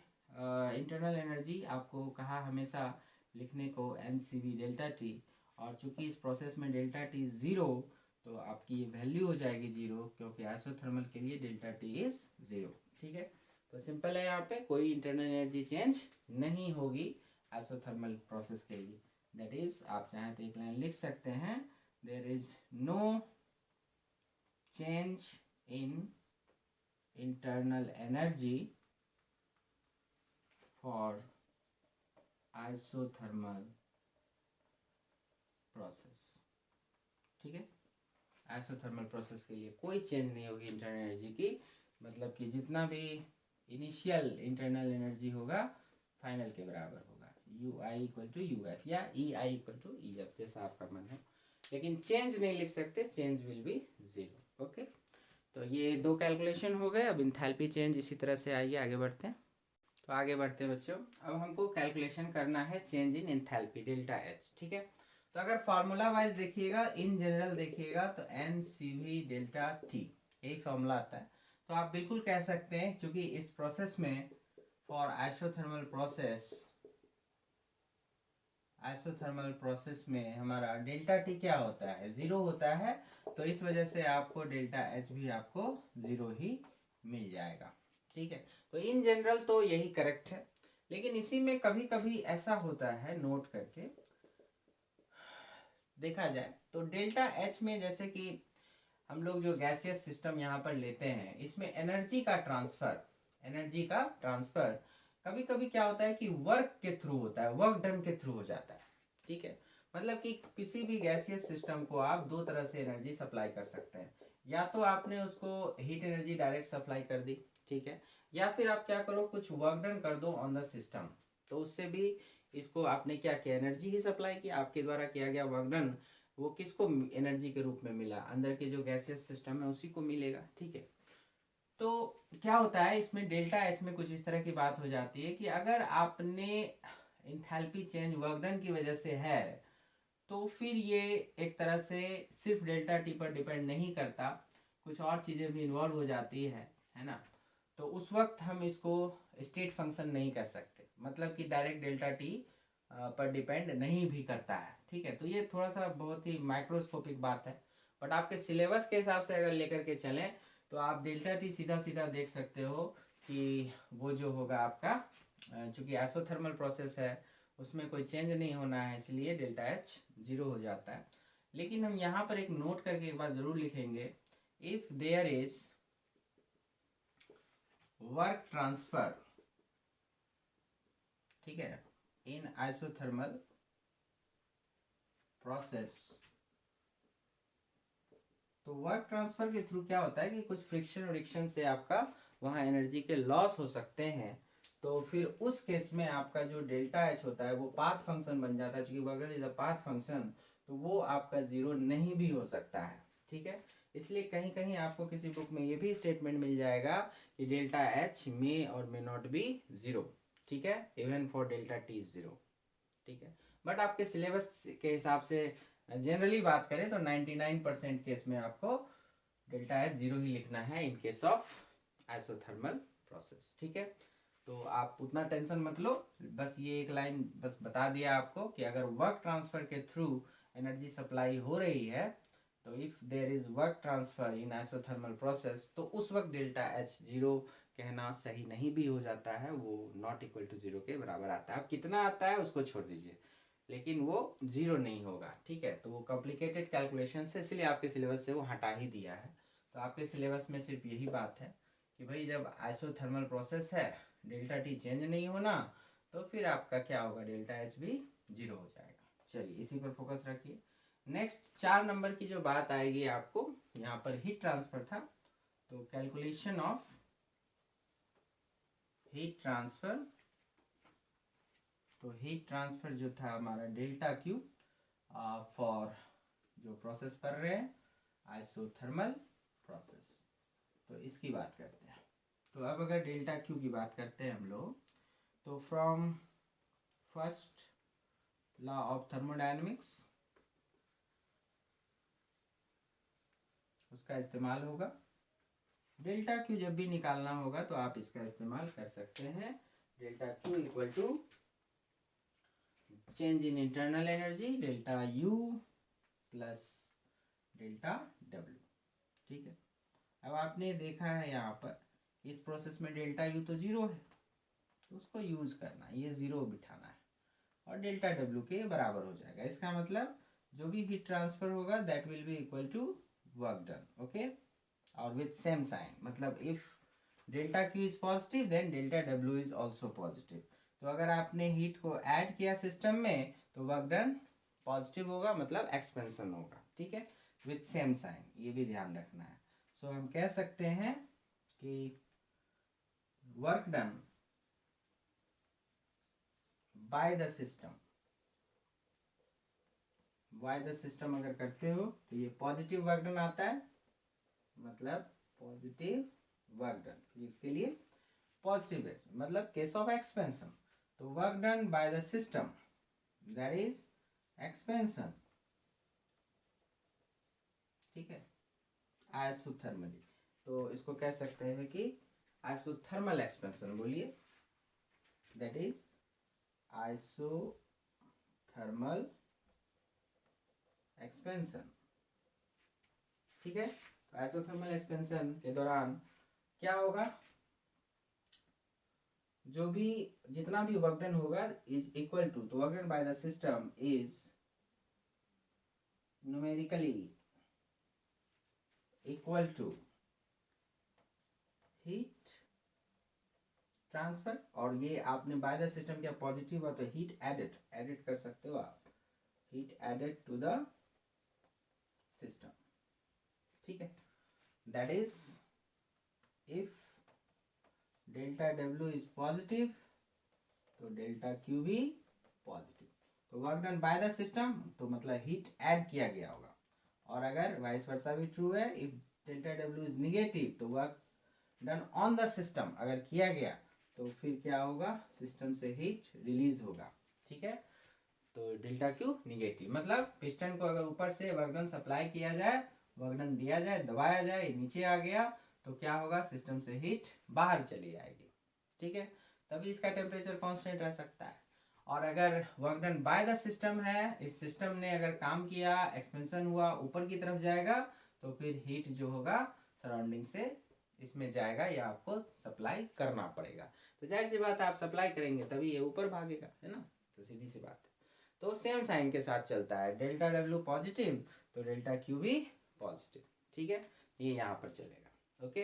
इंटरनल एनर्जी आपको कहा हमेशा लिखने को NCV डेल्टा टी, और चूंकि इस प्रोसेस में डेल्टा टी ज़ीरो, तो आपकी ये वैल्यू हो जाएगी ज़ीरो, क्योंकि आइसोथर्मल के लिए डेल्टा टी इज़ ज़ीरो, ठीक है। तो सिंपल है, यहाँ पे कोई इंटरनल एनर्जी चेंज नहीं होगी आइसोथर्मल प्रोसेस के लिए। दैट इज आप चाहें तो एक लाइन लिख सकते हैं, there is no change in internal energy for isothermal process, ठीक है। आइसोथर्मल प्रोसेस के लिए कोई चेंज नहीं होगी इंटरनल एनर्जी की, मतलब कि जितना भी इनिशियल इंटरनल एनर्जी होगा फाइनल के बराबर होगा, UI = UF या EI = EF, जैसा आपका मन है, लेकिन चेंज नहीं लिख सकते, change will be zero, okay. तो ये दो कैलकुलेशन हो गए। अब इंथैल्पी चेंज इसी तरह से आइए आगे बढ़ते हैं। तो आगे बढ़ते हैं बच्चों, अब हमको कैलकुलेशन करना है change in enthalpy delta H, ठीक है। तो अगर फार्मूला वाइज देखिएगा, इन जनरल देखिएगा, तो NCV डेल्टा T यही फार्मूला आता है। तो आप बिल्कुल कह सकते हैं, क्योंकि इस प्रोसेस में for isothermal process isothermal process में हमारा डेल्टा टी क्या होता है, ज़ीरो होता है। तो इस वजह से आपको डेल्टा एच भी आपको ज़ीरो ही मिल जाएगा। ठीक है, तो इन जनरल तो यही करेक्ट है, लेकिन इसी में कभी कभी ऐसा होता है, नोट करके देखा जाए तो डेल्टा एच में जैसे कि हम लोग जो गैसियस सिस्टम यहाँ पर लेते हैं, इसमें एनर्जी का ट्रांसफर कभी कभी क्या होता है कि वर्क के थ्रू होता है, वर्क डन के थ्रू हो जाता है। ठीक है, मतलब कि किसी भी गैसियस सिस्टम को आप दो तरह से एनर्जी सप्लाई कर सकते हैं। या तो आपने उसको हीट एनर्जी डायरेक्ट सप्लाई कर दी, ठीक है, या फिर आप क्या करो, कुछ वर्क डन कर दो ऑन द सिस्टम, तो उससे भी इसको आपने क्या किया, एनर्जी ही सप्लाई की, आपके द्वारा किया गया वर्क डन वो किसको एनर्जी के रूप में मिला, अंदर के जो गैसियस सिस्टम है उसी को मिलेगा। ठीक है, तो क्या होता है इसमें डेल्टा एच में कुछ इस तरह की बात हो जाती है कि अगर आपने इंथैल्पी चेंज वर्क डन की वजह से है, तो फिर ये एक तरह से सिर्फ डेल्टा टी पर डिपेंड नहीं करता, कुछ और चीज़ें भी इन्वॉल्व हो जाती है ना। तो उस वक्त हम इसको स्टेट फंक्शन नहीं कर सकते, मतलब कि डायरेक्ट डेल्टा टी पर डिपेंड नहीं भी करता है। ठीक है, तो ये थोड़ा सा बहुत ही माइक्रोस्कोपिक बात है, बट आपके सिलेबस के हिसाब से अगर लेकर के चलें तो आप डेल्टा टी सीधा सीधा देख सकते हो कि वो जो होगा आपका, चूँकि आइसोथर्मल प्रोसेस है उसमें कोई चेंज नहीं होना है, इसलिए डेल्टा एच जीरो हो जाता है। लेकिन हम यहाँ पर एक नोट करके एक बात ज़रूर लिखेंगे, if there is work transfer, ठीक है, इन आइसोथर्मल प्रोसेस, तो वर्क ट्रांसफर के थ्रू क्या होता है कि कुछ फ्रिक्शन रिक्शन से आपका वहाँ एनर्जी के लॉस हो सकते हैं। तो फिर उस केस में आपका जो डेल्टा एच होता है वो पाथ फंक्शन बन जाता है, क्योंकि अगर इज अ पाथ फंक्शन तो वो आपका जीरो नहीं भी हो सकता है। ठीक है, इसलिए कहीं कहीं आपको किसी बुक में ये भी स्टेटमेंट मिल जाएगा कि डेल्टा एच मे और मे नॉट बी जीरो। ठीक है, even for delta T is zero. ठीक है, बट आपके सिलेबस के हिसाब से जनरली बात करें तो 99% केस में आपको डेल्टा एच जीरो ही लिखना है in case of isothermal process. ठीक है, तो आप उतना टेंशन मत लो, बस ये एक लाइन बस बता दिया आपको कि अगर वर्क ट्रांसफर के थ्रू एनर्जी सप्लाई हो रही है, तो if there is work transfer in isothermal process, तो उस वक्त डेल्टा एच जीरो कहना सही नहीं भी हो जाता है, वो नॉट इक्वल टू जीरो के बराबर आता है। अब कितना आता है उसको छोड़ दीजिए, लेकिन वो जीरो नहीं होगा। ठीक है, तो वो कॉम्प्लिकेटेड कैलकुलेशन है, इसलिए आपके सिलेबस से वो हटा ही दिया है। तो आपके सिलेबस में सिर्फ यही बात है कि भाई जब आइसोथर्मल प्रोसेस है, डेल्टा टी चेंज नहीं होना, तो फिर आपका क्या होगा, डेल्टा एच भी जीरो हो जाएगा। चलिए इसी पर फोकस रखिए। नेक्स्ट 4 नंबर की जो बात आएगी आपको, यहाँ पर हीट ट्रांसफर था, तो कैलकुलेशन ऑफ हीट ट्रांसफर, तो हीट ट्रांसफर जो था हमारा डेल्टा क्यू फॉर जो प्रोसेस कर रहे हैं आइसोथर्मल प्रोसेस, तो इसकी बात करते हैं। तो अब अगर डेल्टा क्यू की बात करते हैं हम लोग, तो from first law of thermodynamics उसका इस्तेमाल होगा। डेल्टा क्यू जब भी निकालना होगा तो आप इसका इस्तेमाल कर सकते हैं। Delta Q equal to change in internal energy delta U plus delta W. ठीक है, अब आपने देखा है यहाँ पर इस प्रोसेस में डेल्टा यू तो जीरो है, तो उसको यूज करना, ये जीरो बिठाना है और डेल्टा डब्ल्यू के बराबर हो जाएगा। इसका मतलब जो भी हीट ट्रांसफर होगा that will be equal to work done. Okay, और विथ सेम साइन, मतलब if delta Q is positive then delta W is also positive. तो अगर आपने हीट को ऐड किया सिस्टम में तो वर्क डन पॉजिटिव होगा, मतलब एक्सपेंशन होगा। ठीक है, विथ सेम साइन, ये भी ध्यान रखना है। सो हम कह सकते हैं कि work done by the system, bye the system अगर करते हो तो ये पॉजिटिव वर्क डन आता है, मतलब पॉजिटिव वर्क डन, इसके लिए पॉजिटिव है, मतलब केस ऑफ एक्सपेंशन, तो work done by the system that is expansion. ठीक है, आइसोथर्मली, तो इसको कह सकते हैं कि आइसोथर्मल एक्सपेंशन, बोलिए, that is isothermal thermal expansion. ठीक है, तो आइसोथर्मल एक्सपेंशन के दौरान क्या होगा, जो भी जितना भी वर्क डन होगा इज इक्वल टू, तो work done by the system is numerically equal to heat transfer, और ये आपने बाय द सिस्टम क्या पॉजिटिव हुआ तो हीट एडेड, एडेड कर सकते हो आप, heat added to the system. ठीक है, that is if delta W is positive तो डेल्टा क्यू भी पॉजिटिव, तो work done by the system तो मतलब हीट ऐड किया गया होगा। और अगर वाइस वर्सा भी ट्रू है, if delta W is negative तो work done on the system अगर किया गया तो फिर क्या होगा, सिस्टम से हीट रिलीज होगा। ठीक है, तो डेल्टा क्यू निगेटिव, मतलब पिस्टन को अगर ऊपर से वर्क डन सप्लाई किया जाए, वर्क डन दिया जाए, दबाया जाए, नीचे आ गया तो क्या होगा, सिस्टम से हीट बाहर चली जाएगी। ठीक है, तभी इसका टेम्परेचर कांस्टेंट रह सकता है। और अगर work done by the system है, इस सिस्टम ने अगर काम किया, एक्सपेंशन हुआ, ऊपर की तरफ जाएगा तो फिर हीट जो होगा सराउंडिंग से इसमें जाएगा या आपको सप्लाई करना पड़ेगा। तो जाहिर सी बात है आप सप्लाई करेंगे तभी ये ऊपर भागेगा, है ना, तो सीधी सी बात है। तो सेम साइन के साथ चलता है, डेल्टा डब्ल्यू पॉजिटिव तो डेल्टा क्यू भी पॉजिटिव। ठीक है, ये यहाँ पर चलेगा। ओके,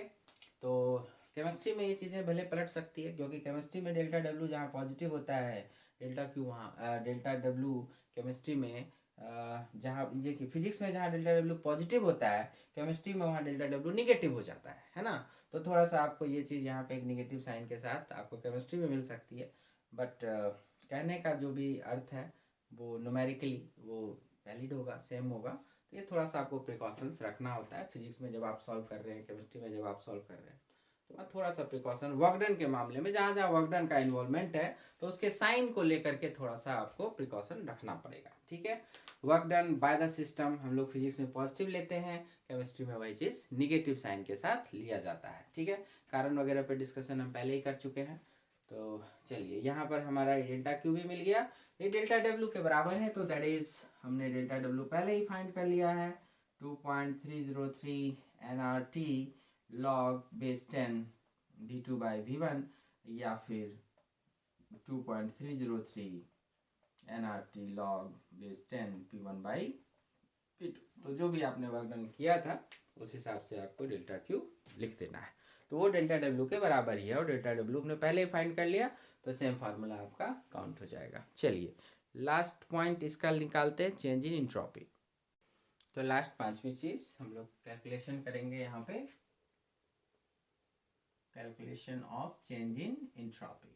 तो केमिस्ट्री में ये चीज़ें भले पलट सकती है, क्योंकि केमिस्ट्री में डेल्टा डब्ल्यू जहाँ पॉजिटिव होता है, डेल्टा क्यू वहाँ, डेल्टा डब्ल्यू केमिस्ट्री में जहाँ ये कि फिजिक्स में जहाँ डेल्टा डब्ल्यू पॉजिटिव होता है, केमिस्ट्री में वहाँ डेल्टा डब्ल्यू निगेटिव हो जाता है ना। तो थोड़ा सा आपको ये चीज़ यहाँ पे एक निगेटिव साइन के साथ आपको केमिस्ट्री में मिल सकती है, बट कहने का जो भी अर्थ है वो न्यूमेरिकली वो वैलिड होगा, सेम होगा। तो ये थोड़ा सा आपको प्रिकॉशंस रखना होता है फिजिक्स में जब आप सॉल्व कर रहे हैं, केमिस्ट्री में जब आप सॉल्व कर रहे हैं, तो थोड़ा सा प्रिकॉशन वर्कडन के मामले में जहाँ जहाँ वर्कडन का इन्वॉल्वमेंट है तो उसके साइन को लेकर के थोड़ा सा आपको प्रिकॉशन रखना पड़ेगा। ठीक है, वर्कडन बाय द सिस्टम हम लोग फिजिक्स में पॉजिटिव लेते हैं, केमिस्ट्री में वही चीज़ निगेटिव साइन के साथ लिया जाता है। ठीक है, कारण वगैरह पे डिस्कशन हम पहले ही कर चुके हैं। तो चलिए, यहाँ पर हमारा डेल्टा क्यू भी मिल गया, ये डेल्टा डब्ल्यू के बराबर है, तो दैट इज हमने डेल्टा डब्ल्यू पहले ही फाइंड कर लिया है, 2.303 nRT log base 10 V2 by V1, या फिर 2.303 nRT log base 10 P1 by P2। तो जो भी आपने वर्क डन किया था उस हिसाब से आपको डेल्टा क्यू लिख देना है, तो वो डेल्टा डब्ल्यू के बराबर ही है, और डेल्टा डब्ल्यू हमने पहले ही फाइंड कर लिया तो सेम फार्मूला आपका काउंट हो जाएगा। चलिए लास्ट पॉइंट इसका निकालते हैं, चेंज इन एंट्रोपी। तो लास्ट पांचवी चीज हम लोग कैलकुलेशन करेंगे यहाँ पे, calculation of change in entropy.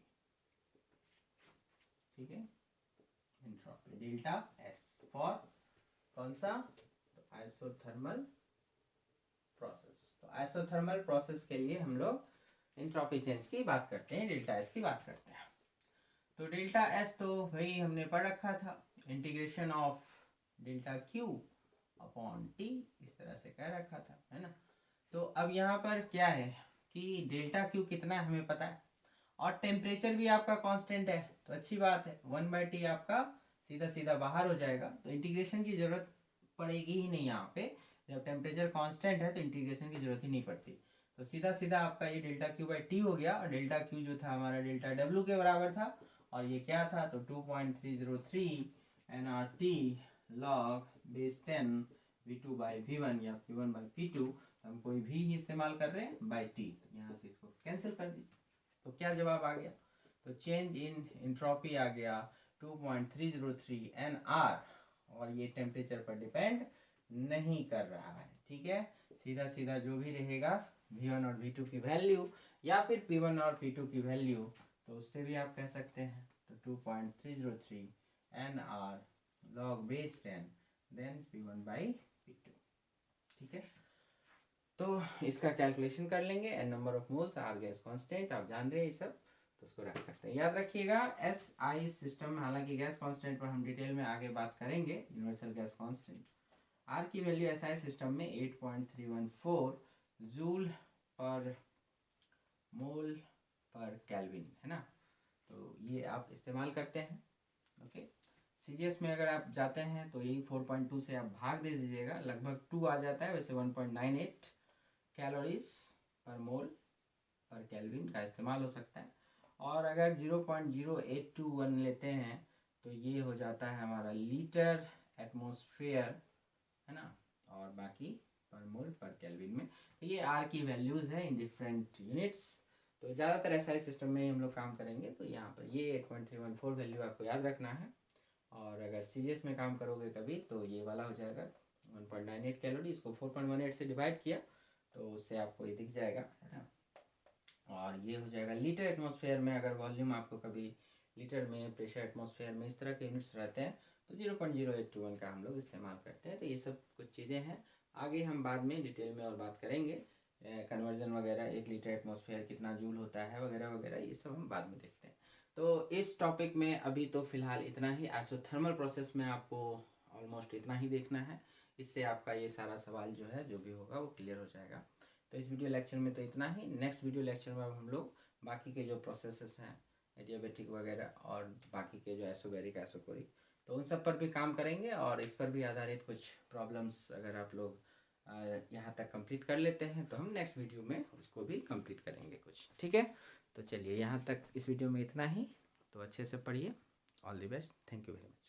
ठीक है, एंट्रोपी डेल्टा एस फॉर कौन सा, तो आइसोथर्मल प्रोसेस। तो आइसोथर्मल प्रोसेस के लिए हम लोग एंट्रोपी चेंज की बात करते हैं, डेल्टा एस की बात करते हैं। तो डेल्टा एस तो वही हमने पढ़ रखा था, integration of delta Q upon T, इस तरह से कह रखा था, है ना। तो अब यहाँ पर क्या है कि डेल्टा क्यू कितना है हमें पता है, और टेम्परेचर भी आपका कांस्टेंट है, तो अच्छी बात है, 1/T आपका सीधा सीधा बाहर हो जाएगा, तो इंटीग्रेशन की जरूरत पड़ेगी ही नहीं यहाँ पे। जब टेम्परेचर कांस्टेंट है तो इंटीग्रेशन की जरूरत ही नहीं पड़ती, तो सीधा सीधा आपका ये डेल्टा क्यू बाई टी हो गया, और डेल्टा क्यू जो था हमारा डेल्टा डब्ल्यू के बराबर था, और ये क्या था, तो 2.303 nRT log base 10 V2 by V1 या P1 बाई P2, हम कोई भी ही इस्तेमाल कर रहे हैं बाई टी, तो यहाँ से इसको कैंसिल कर दीजिए। तो क्या जवाब आ गया, तो चेंज इन एंट्रोपी आ गया 2.303 nR, और ये टेम्परेचर पर डिपेंड नहीं कर रहा है। ठीक है, सीधा सीधा जो भी रहेगा V1 और V2 की वैल्यू, या फिर P1 और P2 की वैल्यू, तो उससे भी आप कह सकते हैं, तो 2.303 nR log base 10 then P1 by P2। ठीक है, तो इसका कैलकुलेशन कर लेंगे, N number of moles, R gas constant आप जान रहे हैं ये सब, तो उसको रख सकते हैं। याद रखिएगा एस आई सिस्टम, हालांकि गैस कांस्टेंट पर हम डिटेल में आगे बात करेंगे, यूनिवर्सल गैस कांस्टेंट, आर की वैल्यू एस आई सिस्टम में 8.314 जूल पर मोल पर केल्विन, है ना, तो ये आप इस्तेमाल करते हैं। ओके, CGS में अगर आप जाते हैं तो यही 4.2 से आप भाग दे दीजिएगा, लगभग 2 आ जाता है। वैसे 1.98 कैलोरीज पर मोल पर केल्विन का इस्तेमाल हो सकता है। और अगर 0.0821 लेते हैं तो ये हो जाता है हमारा लीटर एटमॉस्फेयर, है ना, और बाकी पर मोल पर केल्विन में। तो ये आर की वैल्यूज़ है इन डिफरेंट यूनिट्स। तो ज़्यादातर एसआई सिस्टम में हम लोग काम करेंगे तो यहाँ पर ये 8.314 वैल्यू आपको याद रखना है। और अगर सीजीएस में काम करोगे कभी तो ये वाला हो जाएगा 1.98 कैलोरी। इसको 4.18 से डिवाइड किया तो उससे आपको ये दिख जाएगा, है ना। और ये हो जाएगा लीटर एटमॉस्फेयर में। अगर वॉल्यूम आपको कभी लीटर में, प्रेशर एटमॉस्फेयर में इस तरह के यूनिट्स रहते हैं तो 0.0821 का हम लोग इस्तेमाल करते हैं। तो ये सब कुछ चीज़ें हैं, आगे हम बाद में डिटेल में और बात करेंगे। कन्वर्जन वगैरह, 1 लीटर एटमॉस्फेयर कितना जूल होता है वगैरह वगैरह, ये सब हम बाद में देखते हैं। तो इस टॉपिक में अभी तो फ़िलहाल इतना ही। आइसोथर्मल प्रोसेस में आपको ऑलमोस्ट इतना ही देखना है। इससे आपका ये सारा सवाल जो है, जो भी होगा वो क्लियर हो जाएगा। तो इस वीडियो लेक्चर में तो इतना ही। नेक्स्ट वीडियो लेक्चर में अब हम लोग बाकी के जो प्रोसेसेस हैं, एडियाबेटिक वगैरह और बाकी के जो एसोबैरिक, एसोकोरिक, तो उन सब पर भी काम करेंगे। और इस पर भी आधारित कुछ प्रॉब्लम्स अगर आप लोग यहाँ तक कंप्लीट कर लेते हैं तो हम नेक्स्ट वीडियो में उसको भी कंप्लीट करेंगे कुछ, ठीक है। तो चलिए यहाँ तक इस वीडियो में इतना ही। तो अच्छे से पढ़िए। All the best. Thank you very much.